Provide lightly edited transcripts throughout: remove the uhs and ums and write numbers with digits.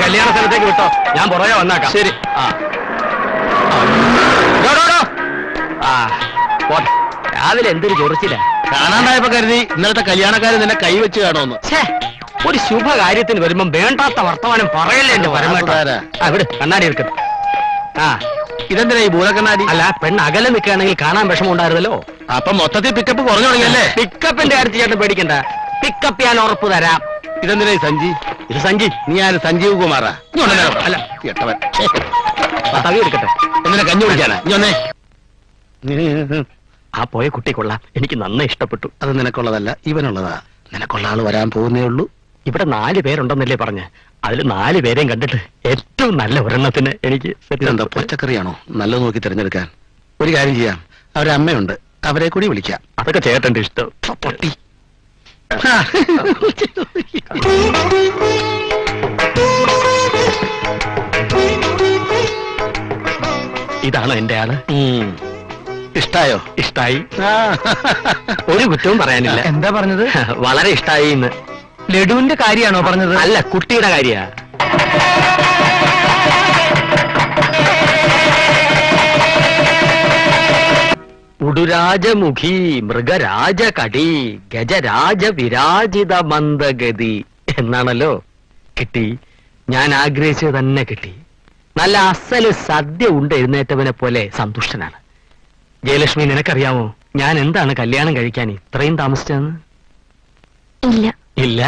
കല്യാണ സ്ഥലത്തേക്ക് വിട്ടോ, ഞാൻ പുറകെ വന്നാക്കാം. ശരി. പോട്ടെ. രാവിലെ എന്തൊരു ചൊറിച്ചില്ല. കാണാണ്ടായപ്പോ കരുതി ഇന്നലത്തെ കല്യാണക്കാര് നിന്നെ കൈവച്ച് കാണുമെന്ന്. ഒരു ശുഭകാര്യത്തിന് വരുമ്പം വേണ്ടാത്ത വർത്തമാനം പറയല്ലേ എന്റെ പരമാവധി. വിട്, കണ്ണാടി എടുക്കണം. ഇതെന്തിനാ ഈ ഭൂതക്കണ്ണാടി? അല്ല, പെണ്ണ് അകലെ നിൽക്കുകയാണെങ്കിൽ കാണാൻ വിഷമം ഉണ്ടായിരുന്നല്ലോ. അപ്പൊ മൊത്തത്തിൽ പിക്കപ്പ് കുറഞ്ഞു തുടങ്ങിയല്ലേ? പിക്കപ്പിന്റെ കാര്യത്തിൽ ചേട്ടൻ പേടിക്കണ്ട, പിക്കപ്പ് ഞാൻ ഉറപ്പ് തരാം. ഇതെന്തിനാ ഈ സഞ്ജി? ഇത് സഞ്ജി. നീ ആര്? സഞ്ജീവ് കുമാറാ? അല്ല, തവി എടുക്കട്ടെ. എന്തിനാ കഞ്ഞി കുടിക്കാനാ? ഇഞ്ഞൊന്നേ. ആ പോയ കുട്ടി കൊള്ളാം, എനിക്ക് നന്നായി ഇഷ്ടപ്പെട്ടു. അത് നിനക്കുള്ളതല്ല, ഇവനുള്ളതാ. നിനക്കുള്ള ആള് വരാൻ പോകുന്നേ ഉള്ളൂ. ഇവിടെ 4 പേരുണ്ടെന്നല്ലേ പറഞ്ഞ്? അതിൽ 4 പേരെയും കണ്ടിട്ട് ഏറ്റവും നല്ല ഒരെണ്ണത്തിന് എനിക്ക്. എന്താ പച്ചക്കറിയാണോ നല്ലത് നോക്കി തിരഞ്ഞെടുക്കാൻ? ഒരു കാര്യം ചെയ്യാം, അവരെ അമ്മയുണ്ട്, അവരെ കൂടി വിളിക്കാം. അതൊക്കെ ചേട്ടന്റെ ഇഷ്ടം. പൊട്ടി. ഇതാണോ എന്റെ ആള്? ഇഷ്ടായോ? ഇഷ്ടായി. ഒരു കുറ്റവും പറയാനില്ല. എന്താ പറഞ്ഞത്? വളരെ ഇഷ്ടായി. ഇന്ന് ലഡുവിന്റെ കാര്യമാണോ പറഞ്ഞത്? അല്ല, കുട്ടിയുടെ കാര്യ. ഉടുരാജമുഖി മൃഗരാജകടി ഗജരാജ വിരാജിത മന്ദഗതി എന്നാണല്ലോ. കിട്ടി, ഞാൻ ആഗ്രഹിച്ചത് തന്നെ കിട്ടി. നല്ല അസല് സദ്യ ഉണ്ട് എഴുന്നേറ്റവനെ പോലെ സന്തുഷ്ടനാണ്. ജയലക്ഷ്മി, നിനക്കറിയാമോ ഞാൻ എന്താണ് കല്യാണം കഴിക്കാൻ ഇത്രയും താമസിച്ചതെന്ന്? ഇല്ല. ഇല്ല?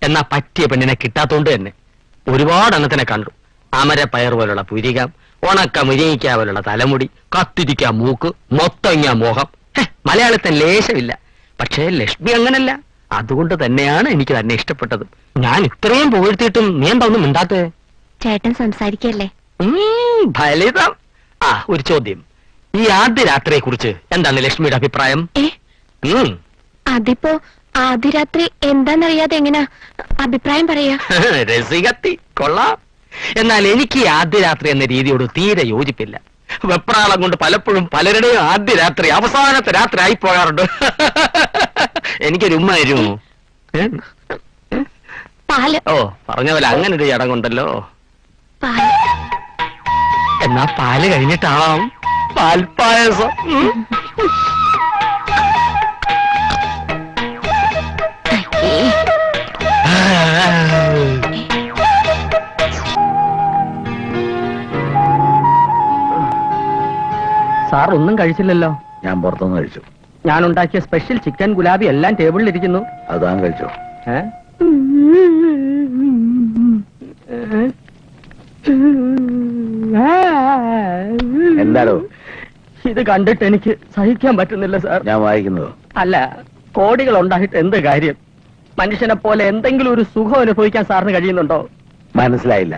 എന്നാ പറ്റിയ പെണ്ണിനെ കിട്ടാത്തോണ്ട് തന്നെ. ഒരുപാട് എണ്ണത്തിനെ കണ്ടു. അമരപ്പയർ പോലുള്ള പുരികം, ഉണക്ക മുരിങ്ങിക്ക പോലുള്ള തലമുടി, കത്തിരിക്ക മൂക്ക്, മൊത്തങ്ങ മോഹം. മലയാളത്തിൽ ലേശമില്ല. പക്ഷേ ലക്ഷ്മി അങ്ങനല്ല. അതുകൊണ്ട് തന്നെയാണ് എനിക്ക് തന്നെ ഇഷ്ടപ്പെട്ടത്. ഞാൻ ഇത്രയും പുകഴ്ത്തിയിട്ടും നീ എന്താ ഒന്നും മിണ്ടാത്തേ? ചേട്ടൻ സംസാരിക്കല്ലേ? ഫലിതം. ഒരു ചോദ്യം, ഈ ആദ്യ രാത്രിയെ കുറിച്ച് എന്താണ് ലക്ഷ്മിയുടെ അഭിപ്രായം? അതിപ്പോ ആദ്യ രാത്രി എന്താന്നറിയാതെ എങ്ങനാ അഭിപ്രായം പറയാ? രസികത്തി, കൊള്ളാം. എന്നാൽ എനിക്ക് ഈ ആദ്യ രാത്രി എന്ന രീതിയോട് തീരെ യോജിപ്പില്ല. വെപ്രാളം കൊണ്ട് പലപ്പോഴും പലരുടെയും ആദ്യ രാത്രി അവസാനത്തെ രാത്രി ആയി പോകാറുണ്ട്. എനിക്കൊരു ഉമ്മ തരുമോ? ഓ, പറഞ്ഞ പോലെ അങ്ങനെ ഒരു ചടങ്ങുണ്ടല്ലോ. എന്നാ പാല് കഴിഞ്ഞിട്ടാവാം പാൽപ്പായസം. സാർ ഒന്നും കഴിച്ചില്ലല്ലോ. ഞാൻ പുറത്തുനിന്ന് കഴിച്ചു. ഞാൻ ഉണ്ടാക്കിയ സ്പെഷ്യൽ ചിക്കൻ ഗുലാബി എല്ലാം ടേബിളിൽ ഇരിക്കുന്നു. അതാൻ കഴിച്ചോ? എന്താണോ ഇത് കണ്ടിട്ട് എനിക്ക് സഹിക്കാൻ പറ്റുന്നില്ല സാർ. ഞാൻ വായിക്കുന്നതോ? അല്ല, കോടികൾ ഉണ്ടായിട്ട് എന്ത് കാര്യം? മനുഷ്യനെ പോലെ എന്തെങ്കിലും ഒരു സുഖം അനുഭവിക്കാൻ സാറിന് കഴിയുന്നുണ്ടോ? മനസ്സിലായില്ല.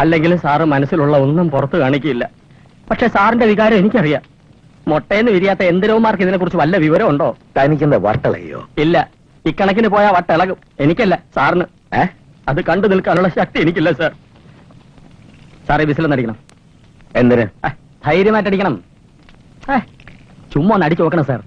അല്ലെങ്കിൽ സാറ് മനസ്സിലുള്ള ഒന്നും പുറത്ത് കാണിക്കില്ല. പക്ഷെ സാറിന്റെ വികാരം എനിക്കറിയാം. മുട്ടയെന്ന് വിരിയാത്ത എന്തിനോമാർക്ക് ഇതിനെ കുറിച്ച് വല്ല വിവരം ഉണ്ടോ? തനിക്കെന്താ വട്ടളയോ? ഇല്ല, ഇക്കണക്കിന് പോയാൽ വട്ടിളകും. എനിക്കല്ല, സാറിന്. അത് കണ്ടു നിൽക്കാനുള്ള ശക്തി എനിക്കില്ല സാർ. സാറേ, വിസിലൊന്നടിക്കണം. എന്തിന്? ധൈര്യമായിട്ടടിക്കണം. ചുമ്മാ ഒന്ന് അടിച്ചു നോക്കണം സാർ.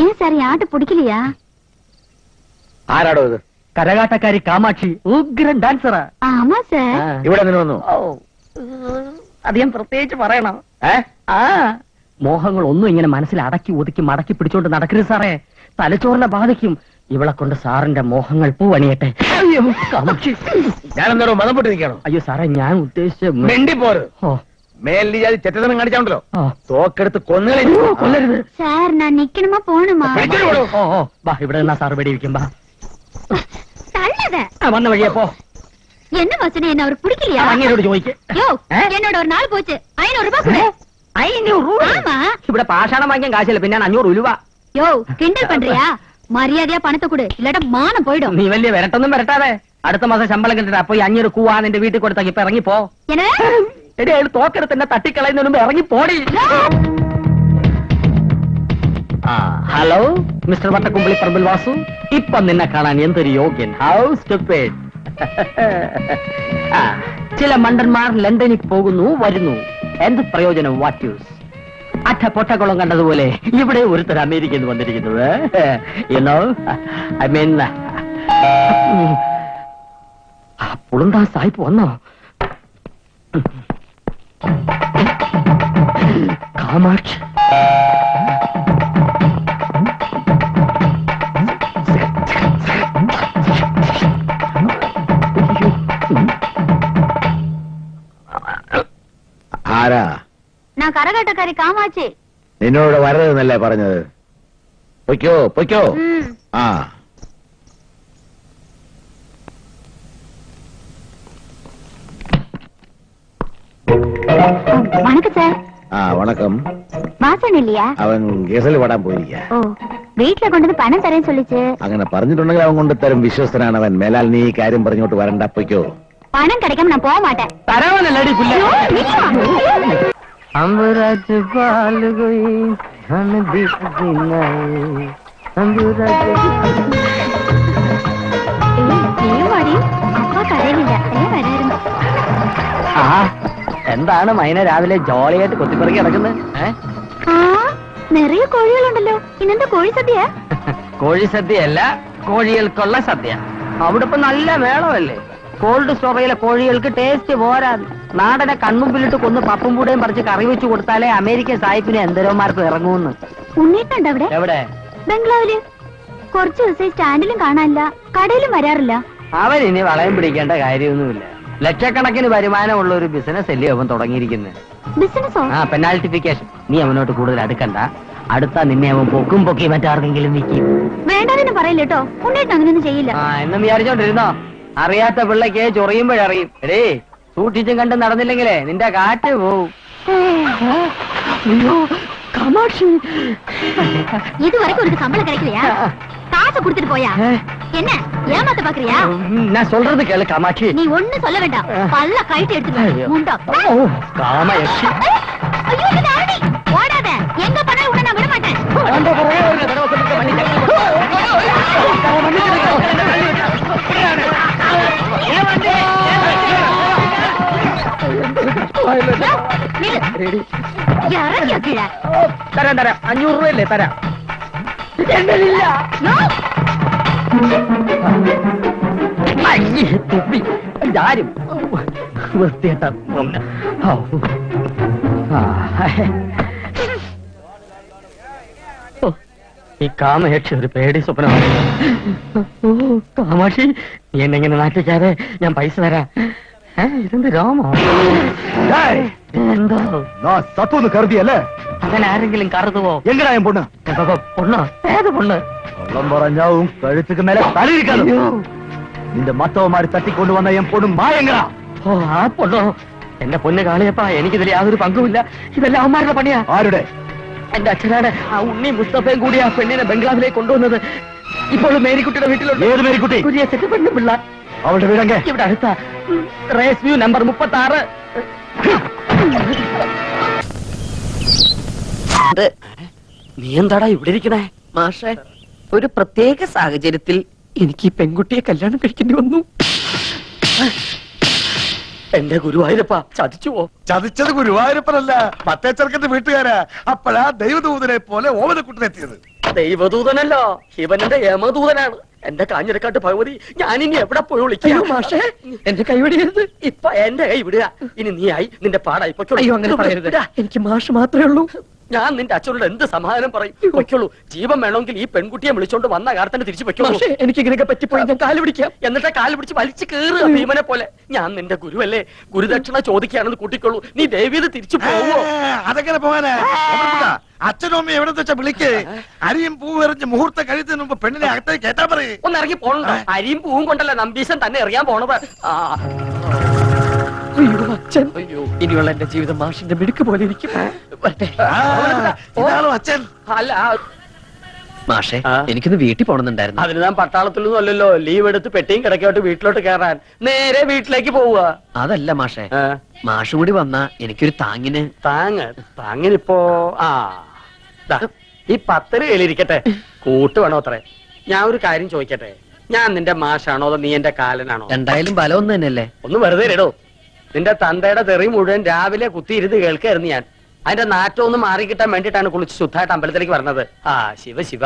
ஏன் சார் ஆட்ட பிடிக்கலையா? ആരാടോ ഇത്? കരകാട്ടക്കാരി കാമാക്ഷി, ഉഗ്രൻ ഡാൻസറാ. ആമാ സാർ. ഇവിടെ നിന്ന് വന്നു? അധികം പ്രത്യേകിച്ച് പറയണം. മോഹങ്ങൾ ഒന്നും ഇങ്ങനെ മനസ്സിൽ അടക്കി ഒതുക്കി മടക്കി പിടിച്ചോണ്ട് നടക്കരുത് സാറേ. തലച്ചോറിനെ ബാധിക്കും. ഇവളെ കൊണ്ട് സാറിന്റെ മോഹങ്ങൾ പൂവണിയട്ടെ. കാമാക്ഷി, ഞാനെന്തോ മതപ്പെട്ട് നിൽക്കണോ? അയ്യോ സാറേ, ഞാൻ ഉദ്ദേശിച്ച വെണ്ടിപ്പോറ്. മേലി ചെറ്റതനം കാണിച്ചാണ്ടല്ലോ, തോക്കെടുത്ത് കൊല്ലരുത് സാർ. ഞാൻ നിക്കണമാ പോണുമാ? ഇവിടെ നിന്നാ സാറ് വെടിവെക്കും. വന്ന വഴിയപ്പോ என்ன வசனம் என்ன அவருக்கு பிடிக்கலையா? അങ്ങനോട് ചോദിക്കേ. என்னோட ஒரு நாள் போச்சு. 500 ரூபாய் கொடு. 500 രൂപ? ஆமா. ഇവിടെ പാഷാണം വാങ്ങിക്കാൻ കാശില്ല, പിന്നെ 500 രൂപ. யோ, கிண்டல் பண்றியா? മര്യാദയാ പണത്തെ കൊട്, ഇല്ലാട്ട മാനം പോയിടും. നീ വലിയ വരട്ടൊന്നും വരട്ടാതെ. അടുത്ത മാസം ശമ്പളം കിട്ടിട്ട് അപ്പൊ 500 കൂവാ നിന്റെ വീട്ടിൽ കൊടുത്താക്കി ഇപ്പൊ ഇറങ്ങിപ്പോ. എടി അയാൾ തോക്കെടുത്ത് എന്നെ തട്ടിക്കളയുന്നതിന് മുമ്പ് ഇറങ്ങി പോടി. ഹലോ മിസ്റ്റർ വട്ടക്കുമ്പിളി പറമ്പിൽ വാസു, ഇപ്പൊ നിന്നെ കാണാൻ എന്തൊരു യോഗ്യൻ. How stupid. ചില മണ്ടന്മാർ ലണ്ടനിൽ പോകുന്നു വരുന്നു, എന്ത് പ്രയോജനം? What use? അറ്റ പൊട്ടക്കുളം കണ്ടതുപോലെ ഇവിടെ ഒരുത്തർ അമേരിക്കയിൽ വന്നിരിക്കുന്നത്. യുനോ ഐ മീൻ പുളുന്താ സാഹിബ് വന്നോ? കാമാക്ഷി ആരാ? ഞാൻ കരകട്ടക്കാരി കാമാച്ചി. നിന്നോട് വരരുതെന്നല്ലേ പറഞ്ഞത്? പൊയ്ക്കോ പൊയ്ക്കോ. ആ வணக்கம் சார். வணக்கம். வாசன் இல்லையா? அவன் ഗസൽ പാടാൻ പോയിരിക്കാ. ഓ, വീട്ടിലെ കൊണ്ടുവന്ന് പണം തരാൻ சொல்லிச்சு. അങ്ങനെ പറഞ്ഞിട്ടുണ്ടെങ്കിൽ അവൻ കൊണ്ട് തരും. വിശ്വസ്തനാണ് അവൻ. മേലാൽ നീ ഈ കാര്യം പറഞ്ഞോട്ട് വരണ്ട. പൊയ്ക്കോ. പണം கிடைக்காம நான் போக மாட்டேன். തരാവനല്ലടി പുല്ല. അമ്പരാജ് പാൽ ഗോയി ഹം ദിഖ് ദിനായി അമ്പരാജ്. ഏവാടി അപ്പ കരയില്ല. വരായിരുന്നു. എന്താണ് മൈന രാവിലെ ജോളിയായിട്ട് കൊത്തിപ്പറക്കി കിടക്കുന്നത്? നിറയെ കോഴികളുണ്ടല്ലോ. ഇന്നെന്താ കോഴി സദ്യ? കോഴി സദ്യയല്ല, കോഴികൾക്കുള്ള സദ്യ. അവിടെ ഇപ്പൊ നല്ല മേളമല്ലേ. കോൾഡ് സ്റ്റോറേജിലെ കോഴികൾക്ക് ടേസ്റ്റ് പോരാ. നാടനെ കൺമുമ്പിലിട്ട് കൊന്ന് പപ്പും കൂടെയും പറിച്ച് കറി വെച്ച് കൊടുത്താലേ അമേരിക്കൻ സായിപ്പിന് എന്തരോമാർക്കും ഇറങ്ങുമെന്ന്. ഉണ്ണിട്ടുണ്ട് അവിടെ. എവിടെ? ബംഗ്ലാവില്. കുറച്ച് ദിവസം സ്റ്റാൻഡിലും കാണാനില്ല, കടയിലും വരാറില്ല. അവൻ ഇനി വളയം പിടിക്കേണ്ട കാര്യമൊന്നുമില്ല. ലക്ഷക്കണക്കിന് വരുമാനമുള്ള ഒരു ബിസിനസ് അല്ലേ അവൻ തുടങ്ങിയിരിക്കുന്നത്. ബിസിനസ്സോ? പെനാൽറ്റിഫിക്കേഷൻ. നീ അവനോട്ട് കൂടുതൽ അടുക്കണ്ട. അടുത്ത നിന്നെ അവൻ പൊക്കും പൊക്കി മറ്റാർക്കെങ്കിലും വിൽക്കും. വേണ്ടാന്ന് പറയില്ല കേട്ടോ. ഉണ്ണിട്ട് അങ്ങനെയൊന്നും ചെയ്യില്ല. എന്നും വിചാരിച്ചോണ്ടിരുന്നോ? അറിയാത്ത പിള്ളക്ക് ചൊറിയുമ്പോഴറിയും. എടേ, സൂക്ഷിച്ചും കണ്ടും നടന്നില്ലെങ്കിലേ നിന്റെ കാറ്റ് പോവും. കാമാക്ഷി, இதுவரைக்கும் ஒரு சம்பளம் கிடைக்கலையா? காசு கொடுத்துட்டு போயா? என்ன ஏமாத்த பாக்குறியா? நான் சொல்றது கேளு காமாட்சி. நீ ஒண்ணு சொல்ல வேண்டாம். பல்ல கைட்டு எடுத்து முண்டா. காமாட்சி, ஐயோ இது ஆடி ஓடாத. எங்க பண்ணா உன்னை நான் விட மாட்டேன். அந்த ஒரே ஒரு தடவை சொல்லிட்டு பண்ணிட்டேன். തരാം തരാം. 500 രൂപയല്ലേ? തരാം. ഇതാരും വൃത്തിയേട്ട. ഈ കാമയക്ഷ ഒരു പേടി സ്വപ്നമാണ്. കാമാക്ഷി, നീ എന്നെങ്ങനെ നാട്ടിക്കാതെ ഞാൻ പൈസ തരാം. ഇതെന്ത് രാമോ? എന്തോ സത്വന്ന് കരുതിയല്ലേ? അങ്ങനെ ആരെങ്കിലും കറുതുവോ? എങ്ങനായും പൊണ്ണ്? പൊണ്ണോ? ഏത് പൊണ്ണ്? വെള്ളം പറഞ്ഞാവും കഴുത്തുക്ക് മേലെ തലയിരിക്കാലോ. നിന്റെ മത്തവന്മാര് തട്ടിക്കൊണ്ടുവന്ന എൻ പൊണ്ണും മായങ്ങളാ. ഓ, ആ പൊണ്ണോ? എന്റെ പൊണ്ണ് കാളിയപ്പാ, എനിക്കിതിൽ യാതൊരു പങ്കുമില്ല. ഇതെല്ലാം അവന്മാരുടെ പണിയാ. ആരുടെ? എന്റെ അച്ഛനാണ്. ആ ഉണ്ണി മുസ്തഫയും കൂടി ആ പെണ്ണിനെ ബംഗ്ലാവിലേക്ക് കൊണ്ടുവന്നത്. ഇപ്പോഴും മേരിക്കുട്ടിയുടെ വീട്ടിലുണ്ട്. ഏത് മേരിക്കുട്ടി? കുരിയച്ചന്റെ പെണ്ണു പിള്ള. അവളുടെ വീടങ്ങ ഇവിടെ അടുത്ത റേസ് വ്യൂ നമ്പർ 36. നീ എന്താടാ ഇവിടെ ഇരിക്കണേ? മാഷെ, ഒരു പ്രത്യേക സാഹചര്യത്തിൽ എനിക്ക് ഈ പെൺകുട്ടിയെ കല്യാണം കഴിക്കേണ്ടി വന്നു. എന്റെ ഗുരുവായൂരപ്പ ചതിച്ചുവോ? ചതിച്ചത് ഗുരുവായൂരപ്പനല്ല, മറ്റേ ചെറുക്കന്റെ വീട്ടുകാരാ. അപ്പോഴാ ദൈവദൂതനെ പോലെ ഓമനക്കുട്ടനെത്തിയത്. ദൈവദൂതനല്ലോ, ശിവനന്റെ യമദൂതനാണ്. എന്റെ കാഞ്ഞിരക്കാട്ട് ഭഗവതി, ഞാനിനി എവിടെ പോയി വിളിക്കാം? മാഷേ, എന്റെ കൈ വിടരുത്. ഇപ്പൊ എന്റെ കൈ വിടുക. ഇനി നീയായി നിന്റെ പാടായി പൊയ്ക്കോളൂ. അയ്യോ, അങ്ങനെ പറയരുത്. എനിക്ക് മാഷ് മാത്രമേ ഉള്ളൂ. ഞാൻ നിന്റെ അച്ഛനോട് എന്ത് സമാധാനം പറയും? പൊയ്ക്കോളൂ. ജീവൻ വേണമെങ്കിൽ ഈ പെൺകുട്ടിയെ വിളിച്ചോണ്ട് വന്ന കാലത്തിന് തിരിച്ചു പൊയ്ക്കോളൂ. എനിക്ക് ഇങ്ങനെയൊക്കെ പറ്റിപ്പോയി ഞാൻ കാല് പിടിക്കാം. എന്നിട്ട് കാല് പിടിച്ച് വലിച്ചു കയറുക ഭീമനെ പോലെ. ഞാൻ നിന്റെ ഗുരുവല്ലേ, ഗുരുദക്ഷിണ ചോദിക്കുകയാണെന്ന് കൂട്ടിക്കൊള്ളൂ. നീ ദേവീത് തിരിച്ചു പോവോ? അതെങ്ങനെ പോവാനാ? അച്ഛനും അമ്മയും എവിടെ വെച്ചാ വിളിക്കേ. അരിയും പൂവും എറിഞ്ഞ് മുഹൂർത്തം കഴിയുന്നതിന് മുമ്പ് പെണ്ണിനെ അകത്തേക്ക് കേട്ടാ പറയേ. ഒന്ന് ഇറങ്ങി പോണോ? അരിയും പൂവും കൊണ്ടല്ല നമ്പീശൻ തന്നെ എറിയാൻ പോണത്. അയ്യോ അച്ഛൻ, അയ്യോ, ഇനിയുള്ള എന്റെ ജീവിതം മാഷിന്റെ മിടുക്ക് പോലെ ഇരിക്കും. അച്ഛൻ അല്ല, മാഷെ ആ? എനിക്കൊന്ന് വീട്ടിൽ പോണെന്നുണ്ടായിരുന്നു. അതിന് ഞാൻ പട്ടാളത്തിലൊന്നും അല്ലല്ലോ, ലീവ് എടുത്ത് പെട്ടിയും കിടക്കോട്ട് വീട്ടിലോട്ട് കയറാൻ നേരെ വീട്ടിലേക്ക് പോവുക. അതല്ല മാഷെ, മാഷും കൂടി വന്നാ എനിക്കൊരു താങ്ങിന്. താങ്ങിനിപ്പോ ദാ, ഈ 10 കയ്യിലിരിക്കട്ടെ, കൂട്ട് വേണോ അത്രേ. ഞാൻ ഒരു കാര്യം ചോദിക്കട്ടെ, ഞാൻ നിന്റെ മാഷാണോ അതോ നീ എന്റെ കാലനാണോ? എന്തായാലും ബലം ഒന്ന് തന്നെയല്ലേ. ഒന്ന് വെറുതെ ഇടോ. നിന്റെ തന്തയുടെ തെറി മുഴുവൻ രാവിലെ കുത്തിയിരുന്ന് കേൾക്കായിരുന്നു ഞാൻ. അതിന്റെ നാറ്റം ഒന്ന് മാറിക്കിട്ടാൻ വേണ്ടിയിട്ടാണ് കുളിച്ച് ശുദ്ധമായിട്ട് അമ്പലത്തിലേക്ക് പറഞ്ഞത്. ശിവ ശിവ.